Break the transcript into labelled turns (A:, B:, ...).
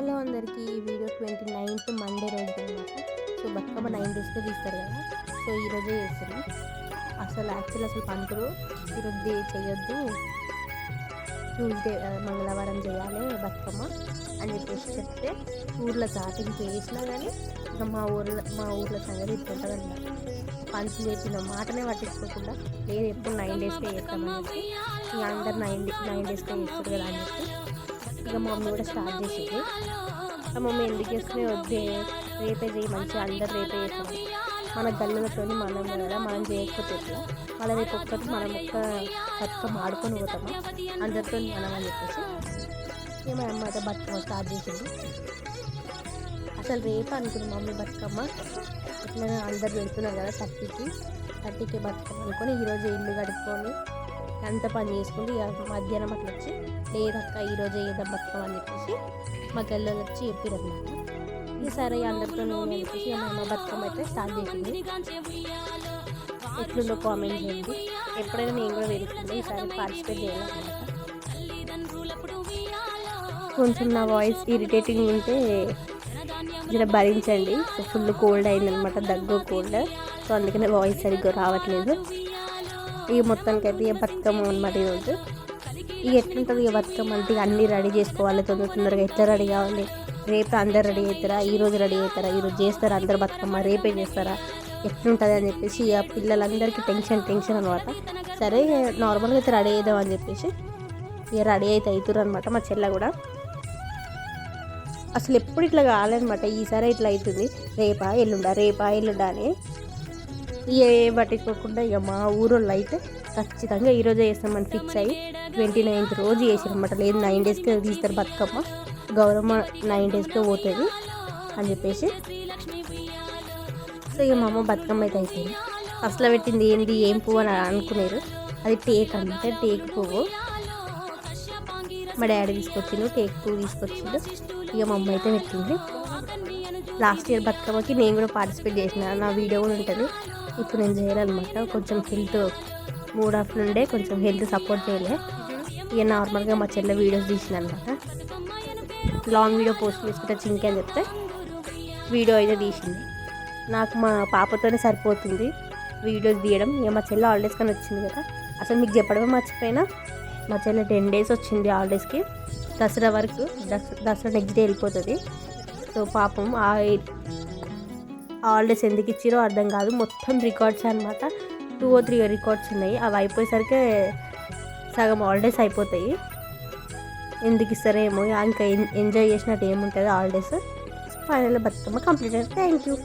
A: Hello అందరికీ. ఈ video 29th Monday రోజు అనమాట. సో బతుకమ్మ 9 డేస్కే తీస్తారు కదా. సో ఈరోజే చేస్తున్నాం. అసలు పంతులు ఈరోజు చేయొద్దు, ట్యూస్డే మంగళవారం చేయాలి బతుకమ్మ అని చెప్పేసి చెప్తే ఊర్లో చాటింగ్ చేసినా కానీ ఇంకా మా ఊర్లో సంగతి ఇట్లుంటుంది అనమాట. పంతులు చెప్పిన మాటనే పట్టించుకోకుండా లేదు ఎప్పుడు 9 డేస్కే చేస్తామని చెప్పి ఇక అందరు 9 డేస్కే చేస్తారు కదా అని చెప్పి ఇక మా మమ్మీ కూడా స్టార్ట్ చేసేది. ఆ మమ్మీ ఎందుకు చేస్తే వద్దే, రేపే చేయి, మంచిగా అందరు రేపే చేస్తాం. మన గల్లులతో మనం కదా, మనం చేయకపోతే ఎట్లా, మళ్ళీ రేపు ఒక్కటి మనం ఒక్క బతుకమ్మ ఆడుకొని పోతాము అందరితో మనం అని చెప్పేసి ఇక మా అమ్మ అయితే బతుకమ్మ స్టార్ట్ చేసింది. అసలు రేపు అనుకున్నాం మమ్మీ బతుకమ్మ ఇట్లా అందరు వెళ్తున్నారు కదా 30కి బతుకమ్మ అనుకొని ఈరోజు ఇల్లు కడుక్కొని అంత పని చేసుకుంటే ఇక మధ్యాహ్నం అట్లా వచ్చి లేదక్క ఈరోజు ఏదో బతుకమ్మ అని చెప్పేసి మా గల్లలో వచ్చి చెప్పిరన్నమాట. ఈసారి అందరితో నేను చెప్పేసి మా అమ్మ బతుకమ్మ అయితే స్టార్ట్ చేసింది. ఎట్లుందో కామెంట్ చేయండి. ఎప్పుడైనా నేను కూడా వెళ్తుంది, ఈసారి పార్టిసిపేట్ చేయాలన్నమాట. కొంచెం నా వాయిస్ ఇరిటేటింగ్ ఉంటే జర భరించండి. సో ఫుల్ కోల్డ్ అయిందనమాట, దగ్గు కోల్డ్. సో అందుకనే వాయిస్ సరిగ్గా రావట్లేదు. ఇక మొత్తానికి అయితే ఇక బతుకమ్మ అనమాట ఈరోజు. ఇక ఎట్లుంటుంది ఇక బతుకమ్మ అంటే ఇక అన్నీ రెడీ చేసుకోవాలి తొందరగా. ఎట్లా రెడీ కావాలి, రేపు అందరు రెడీ అవుతారా, ఈరోజు రెడీ అవుతారా, ఈరోజు చేస్తారా అందరు బతుకమ్మ, రేపే చేస్తారా, ఎట్లుంటుంది అని చెప్పేసి ఇక పిల్లలందరికీ టెన్షన్ అనమాట. సరే నార్మల్గా అయితే రెడీ అవుదాం అని చెప్పేసి ఇక రెడీ అయితే అవుతారు అనమాట. మా చెల్ల కూడా అసలు ఎప్పుడు ఇట్లా కావాలన్నమాట, ఈసారి ఇట్లా అవుతుంది. రేపా ఎల్లుండా అని ఏ పట్టించుకోకుండా ఇక మా ఊరోళ్ళు అయితే ఖచ్చితంగా ఈరోజే చేస్తామని ఫిక్స్ అయ్యి 29th రోజు చేసారనమాట. లేదు 9 డేస్కే తీస్తారు బతుకమ్మ, గౌరమ్మ 9 డేస్కే పోతుంది అని చెప్పేసి. సో ఇక మా అమ్మ బతుకమ్మ అయితే అయిపోయింది. అసలు పెట్టింది ఏంది ఏం పువ్వు అని అనుకునేరు, అది టేక్ అనమాట. టేక్ పువ్వు మా డాడీ తీసుకొచ్చిండు, టేక్ పువ్వు తీసుకొచ్చిండు. ఇక మా అమ్మ అయితే పెట్టింది. లాస్ట్ ఇయర్ బతుకమ్మకి నేను కూడా పార్టిసిపేట్ చేసిన, నా వీడియో కూడా ఉంటుంది. ఇప్పుడు నేను చేయాలన్నమాట. కొంచెం హెల్త్ మూడ్ ఆఫ్ నుండే కొంచెం హెల్త్ సపోర్ట్ చేయలే. ఇక నార్మల్గా మా చెల్లె వీడియోస్ తీసిన అనమాట. లాంగ్ వీడియో పోస్ట్ చేసుకుంటే చింకి అని చెప్తే వీడియో అయితే తీసింది. నాకు మా పాపతోనే సరిపోతుంది వీడియోస్ తీయడం. ఇక మా చెల్లె హాలిడేస్ కానీ వచ్చింది కదా. అసలు మీకు చెప్పడమే మర్చిపోయినా, మా చెల్లె 10 days వచ్చింది హాలిడేస్కి. దసరా వరకు, దసరా నెక్స్ట్ డే వెళ్ళిపోతుంది. సో పాపం ఆ హాలిడేస్ ఎందుకు ఇచ్చారో అర్థం కాదు. మొత్తం రికార్డ్స్ అనమాట, 2 or 3 రికార్డ్స్ ఉన్నాయి. అవి అయిపోయేసరికి సగం హాలిడేస్ అయిపోతాయి. ఎందుకు ఇస్తారేమో, ఇంకా ఎంజాయ్ చేసినట్టు ఏముంటుంది holidays. Final Bathukamma complete. Thank you.